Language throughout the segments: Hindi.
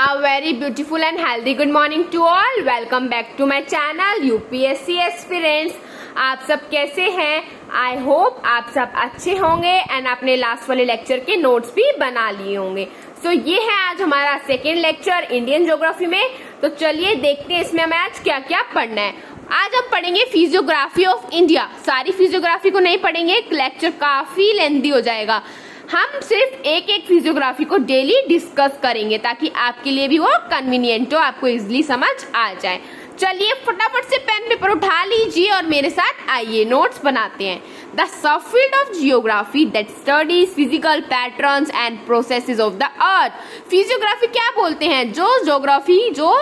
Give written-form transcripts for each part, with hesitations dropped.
A very beautiful and healthy good morning to all. Welcome back to my channel UPSC Aspirants. आप सब कैसे हैं? आई होप आप सब अच्छे होंगे एंड आपने लास्ट वाले लेक्चर के नोट्स भी बना लिए होंगे. सो ये है आज हमारा सेकेंड लेक्चर इंडियन ज्योग्राफी में. तो चलिए देखते हैं इसमें हमें आज क्या क्या पढ़ना है. आज हम पढ़ेंगे फिजियोग्राफी ऑफ इंडिया. सारी फिजियोग्राफी को नहीं पढ़ेंगे, लेक्चर काफी लेंथी हो जाएगा. हम सिर्फ एक एक फिजियोग्राफी को डेली डिस्कस करेंगे ताकि आपके लिए भी वो कन्वीनियंट हो, आपको इजिली समझ आ जाए. चलिए फटाफट से पेन पेपर उठा लीजिए और मेरे साथ आइए नोट्स बनाते हैं. The subfield of geography that studies physical patterns and processes of the earth. Physiography क्या बोलते हैं? जो ज्योग्राफी जो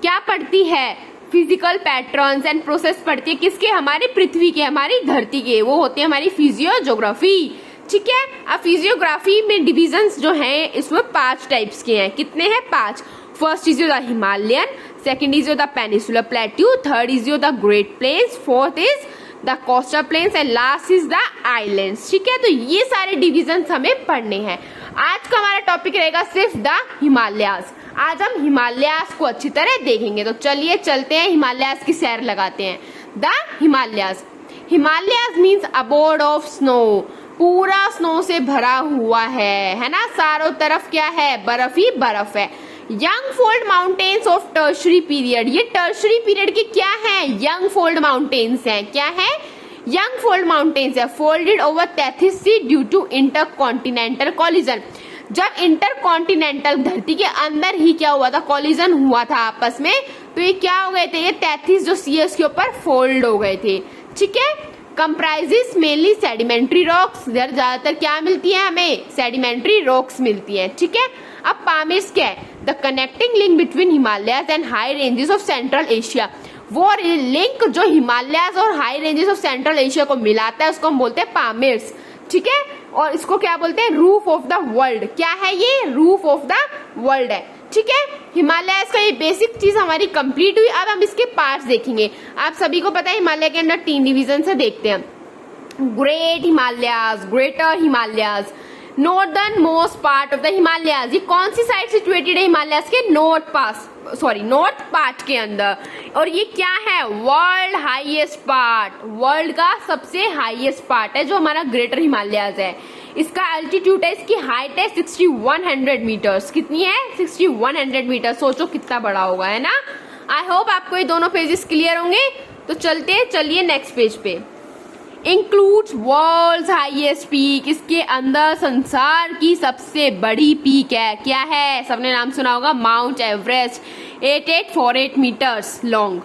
क्या पढ़ती है, फिजिकल पैटर्न्स एंड प्रोसेस पढ़ती है. किसके? हमारी पृथ्वी के, हमारी धरती के. वो होते हैं हमारी फिजियोग्राफी. ठीक है. अब फिजियोग्राफी में डिविजन्स जो हैं इसमें 5 टाइप्स के हैं. कितने हैं? 5. First is the Himalayan, second is the peninsular plateau, third is the great plains, fourth is the coastal plains and last is the islands. ठीक है. तो ये सारे डिविजन्स हमें पढ़ने हैं. आज का हमारा टॉपिक रहेगा सिर्फ द हिमालयास. आज हम हिमालयास को अच्छी तरह देखेंगे. तो चलिए चलते हैं, हिमालयास की सैर लगाते हैं. The Himalayas. Himalayas means abode of snow. पूरा स्नो से भरा हुआ है ना. चारों तरफ क्या है? बर्फ ही बर्फ है. Young fold mountains of Tertiary period. ये टर्शरी पीरियड के क्या है? यंग फोल्ड माउंटेन्स हैं. क्या है? यंग फोल्ड माउंटेन्स है. Folded over Tethys sea due to intercontinental collision. जब इंटरकॉन्टिनेंटल धरती के अंदर ही क्या हुआ था? कॉलिजन हुआ था आपस में. तो ये क्या हो गए थे? ये टेथिस जो सी है उसके ऊपर फोल्ड हो गए थे. ठीक है. Comprises mainly sedimentary rocks. इधर ज्यादातर क्या मिलती है? हमें सेडिमेंट्री रॉक्स मिलती है. ठीक है. अब पामिर्स क्या है? The connecting link between Himalayas and high ranges of central Asia. वो लिंक जो हिमालयाज और high ranges of central Asia को मिलाता है उसको हम बोलते हैं पामिर्स. ठीक है. और इसको क्या बोलते हैं? Roof of the world. क्या है ये? रूफ ऑफ द वर्ल्ड है. ठीक है. हिमालयाज का ये बेसिक चीज हमारी कंप्लीट हुई. अब हम इसके पार्ट्स देखेंगे. आप सभी को पता है हिमालय के अंदर 3 डिवीजन से देखते हैं. Great Himalayas, greater Himalayas, northern most part of the Himalayas. ये कौन सी साइड सिचुएटेड है हिमालयाज के? नॉर्थ पार्ट के अंदर. और ये क्या है? World highest part. वर्ल्ड का सबसे हाईएस्ट पार्ट है जो हमारा ग्रेटर हिमालयाज है. इसका अल्टीट्यूड है, इसकी हाइट है 6100 मीटर्स. कितनी है? 6100 मीटर. सोचो कितना बड़ा होगा, है ना. आई होप आपको ये दोनों पेजेस क्लियर होंगे. तो चलिए नेक्स्ट पेज पे. Includes world's highest peak. इसके अंदर संसार की सबसे बड़ी पीक है. क्या है? सबने नाम सुना होगा, माउंट एवरेस्ट. 8848 meters long.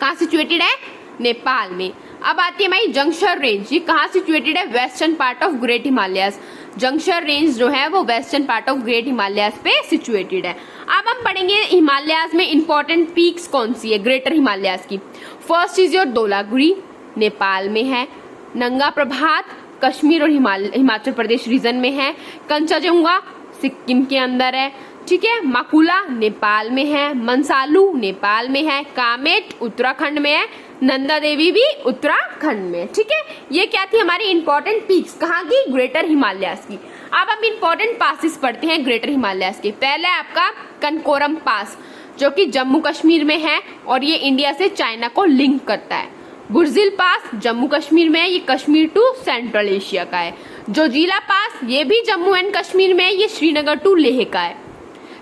कहाँ सिचुएटेड है? नेपाल में. अब आती है हमारी जंक्शर रेंज. ये कहाँ सिचुएटेड है? Western part of great Himalayas. Zanskar range जो है वो western part of great Himalayas पे सिचुएटेड है. अब हम पढ़ेंगे हिमालयास में इंपॉर्टेंट पीक्स कौन सी है ग्रेटर हिमालयास की. First is your Dhaulagiri, Nepal में है. नंगा प्रभात कश्मीर और हिमाचल प्रदेश रीजन में है. कंचनजंगा सिक्किम के अंदर है. ठीक है. माकुला नेपाल में है. मनसालू नेपाल में है. कामेट उत्तराखंड में है. नंदा देवी भी उत्तराखंड में. ठीक है. ये क्या थी? हमारी इंपॉर्टेंट पीक्स. कहाँ की? ग्रेटर हिमालयास की. अब हम इंपॉर्टेंट पासिस पढ़ते हैं ग्रेटर हिमालयास के. पहले आपका कनकोरम पास जो कि जम्मू कश्मीर में है और ये इंडिया से चाइना को लिंक करता है. बुर्जिल पास जम्मू कश्मीर में है. ये कश्मीर टू सेंट्रल एशिया का है. जोजिला पास ये भी जम्मू एंड कश्मीर में है. ये श्रीनगर टू लेह का है.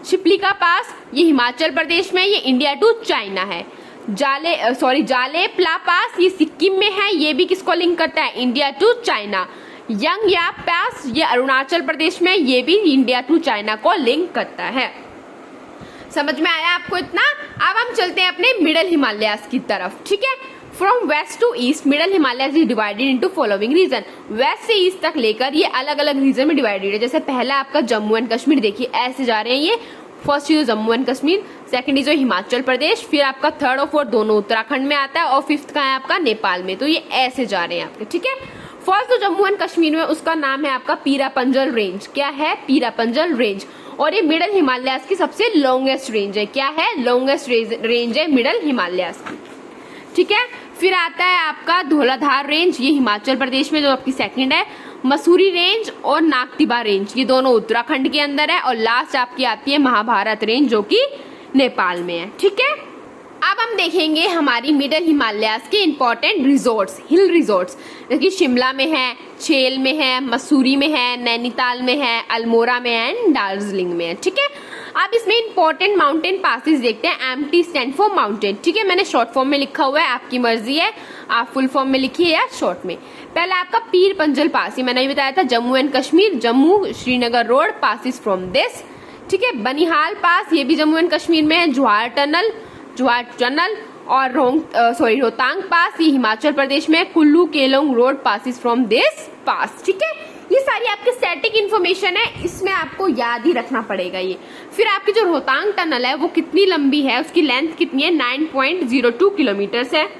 शिप्लिका पास ये हिमाचल प्रदेश में, ये इंडिया टू चाइना है. जालेपला पास ये सिक्किम में है. ये भी किसको लिंक करता है? India to China. Yangyap pass ये अरुणाचल प्रदेश में, ये भी इंडिया टू चाइना को लिंक करता है. समझ में आया आपको इतना? अब हम चलते हैं अपने मिडल हिमालयास की तरफ. ठीक है. From west to east middle Himalayas is divided into following region. West से ईस्ट तक लेकर ये अलग अलग रीजन में डिवाइडेड है. जैसे पहला आपका जम्मू एंड कश्मीर. देखिए ऐसे जा रहे हैं ये. First is Jammu and Kashmir, second is Himachal Pradesh, फिर आपका थर्ड और फोर्थ दोनों उत्तराखंड में आता है और फिफ्थ का है आपका नेपाल में. तो ये ऐसे जा रहे हैं आपके. ठीक है. फर्स्ट जो जम्मू एंड कश्मीर में उसका नाम है आपका पीरापंजल रेंज. क्या है? पीरापंजल रेंज. और ये मिडल हिमालयास की सबसे लॉन्गेस्ट रेंज है. क्या है? लॉन्गेस्ट रेंज है मिडल हिमालयास की. ठीक है. फिर आता है आपका धौलाधार रेंज. ये हिमाचल प्रदेश में जो आपकी सेकंड है. मसूरी रेंज और नागटिबा रेंज, ये दोनों उत्तराखंड के अंदर है, और लास्ट आपकी आती है महाभारत रेंज जो कि नेपाल में है। ठीक है, अब हम देखेंगे हमारी मिडल हिमालयाज के इंपॉर्टेंट रिजॉर्ट्स, हिल रिजॉर्ट्स, जैसे शिमला में है, छेल में है, मसूरी में है, नैनीताल में है, अल्मोड़ा में है एंड दार्जिलिंग में है। ठीक है, अब इसमें इंपॉर्टेंट माउंटेन पासेस देखते हैं। MT stand for mountain. ठीक है, मैंने शॉर्ट फॉर्म में लिखा हुआ है, आपकी मर्जी है आप फुल फॉर्म में लिखिए या शॉर्ट में। पहला आपका पीर पंजल पास, ये मैंने बताया था, Jammu and Kashmir, Jammu Srinagar road passes from this. ठीक है, बनिहाल पास, ये भी जम्मू एंड कश्मीर में है। जवाहर टनल और रोहतांग पास, ये हिमाचल प्रदेश में है। Kullu Keylong road passes from this pass. ठीक है, ये सारी आपकी स्टैटिक इन्फॉर्मेशन है, इसमें आपको याद ही रखना पड़ेगा ये। फिर आपकी जो रोहतांग टनल है वो कितनी लंबी है, उसकी लेंथ कितनी है, 9.02 किलोमीटर है।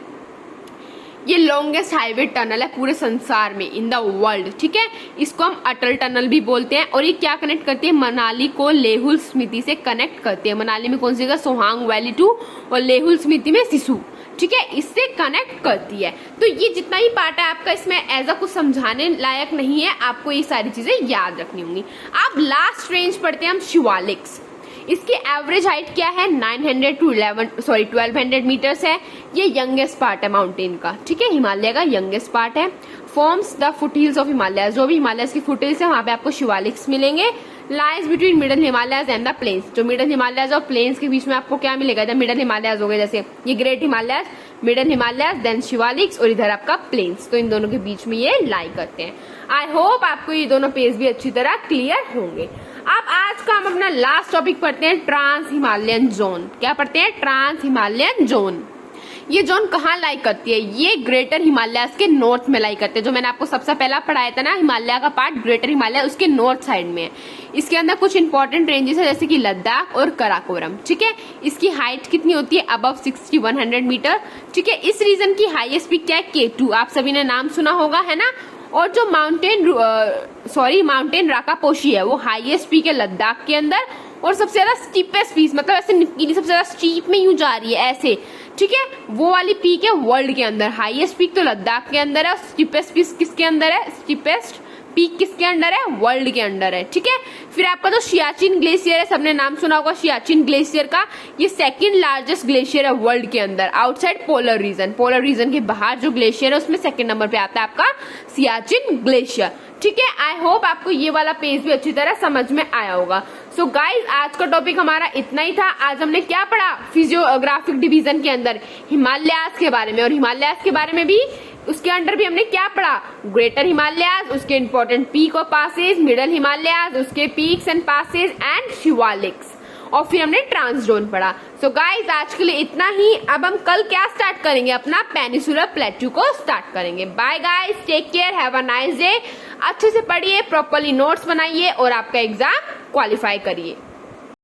ये लॉन्गेस्ट हाईवे टनल है पूरे संसार में, इन द वर्ल्ड। ठीक है, इसको हम अटल टनल भी बोलते हैं, और ये क्या कनेक्ट करती है, मनाली को लेहुल स्मृति से कनेक्ट करती है। मनाली में कौन सी जगह, सोहांग वैली 2, और लेहुल स्मृति में सिसु। ठीक है, इससे कनेक्ट करती है। तो ये जितना ही पार्ट है आपका, इसमें एज अ कुछ समझाने लायक नहीं है, आपको ये सारी चीजें याद रखनी होंगी। अब लास्ट रेंज पढ़ते हैं हम, शिवालिक्स। इसकी एवरेज हाइट क्या है, 900 to 1200 मीटर्स है। ये यंगेस्ट पार्ट है माउंटेन का। ठीक है, हिमालय का यंगेस्ट पार्ट है। Forms the foot hills of Himalaya, जो भी हिमालय की फुट हिल्स है वहां पे आपको शिवालिक्स मिलेंगे। Lies between middle Himalayas and the plains, जो मिडल हिमालयज और प्लेन्स के बीच में आपको क्या मिलेगा, जब मिडल हिमालयज हो गए, जैसे ये great Himalayas, middle Himalayas, then Shivaliks, और इधर आपका प्लेन्स, तो इन दोनों के बीच में ये लाई करते हैं। आई होप आपको ये दोनों पेज भी अच्छी तरह क्लियर होंगे। अब आज का हम अपना लास्ट टॉपिक पढ़ते हैं, ट्रांस हिमालयन जोन। क्या पढ़ते हैं, ट्रांस हिमालयन जोन। ये जोन कहाँ लाई करती है, ये ग्रेटर हिमालय के नॉर्थ में लाई करते हैं। जो मैंने आपको सबसे पहला पढ़ाया था ना, हिमालय का पार्ट ग्रेटर हिमालय, उसके नॉर्थ साइड में है। इसके अंदर कुछ इंपॉर्टेंट रेंजेस है, जैसे कि लद्दाख और कराकोरम। ठीक है, इसकी हाइट कितनी होती है, अबव 6100 मीटर। ठीक है, इस रीजन की हाईएस्ट पीक क्या है, K2, आप सभी ने नाम सुना होगा, है ना। और जो माउंटेन राकापोशी है, वो हाईएस्ट पीक है लद्दाख के अंदर, और सबसे ज्यादा स्टीपेस्ट पीक, मतलब ऐसे नुकीली सबसे ज्यादा स्टीप में यूं जा रही है ऐसे। ठीक है, वो वाली पीक है वर्ल्ड के अंदर। हाईएस्ट पीक तो लद्दाख के अंदर है, स्टीपेस्ट पीक किसके अंदर है, स्टीपेस्ट पीक किसके अंडर है, वर्ल्ड के अंडर है। ठीक है, फिर आपका जो सियाचिन ग्लेशियर है, सबने नाम सुना होगा सियाचिन ग्लेशियर का, ये सेकंड लार्जेस्ट ग्लेशियर है वर्ल्ड के अंदर, outside polar region. Polar region के बाहर जो ग्लेशियर है उसमें सेकंड नंबर पे आता है आपका सियाचिन ग्लेशियर। ठीक है, आई होप आपको ये वाला पेज भी अच्छी तरह समझ में आया होगा। सो गाइज, आज का टॉपिक हमारा इतना ही था। आज हमने क्या पढ़ा, फिजियोग्राफिक डिवीजन के अंदर हिमालयाज के बारे में, और हिमालयाज के बारे में भी उसके अंडर भी हमने क्या पढ़ा, ग्रेटर हिमालयाज, उसके इंपॉर्टेंट पीक और पासेज, मिडल हिमालयाज, उसके peaks and passes and Shivaliks, और फिर हमने ट्रांसजोन पढ़ा। सो गाइज, आज के लिए इतना ही। अब हम कल क्या स्टार्ट करेंगे, अपना पेनिसुलर प्लेट्यू को स्टार्ट करेंगे। Bye guys, take care, have a nice day. अच्छे से पढ़िए, प्रॉपर्ली नोट्स बनाइए और आपका एग्जाम क्वालिफाई करिए।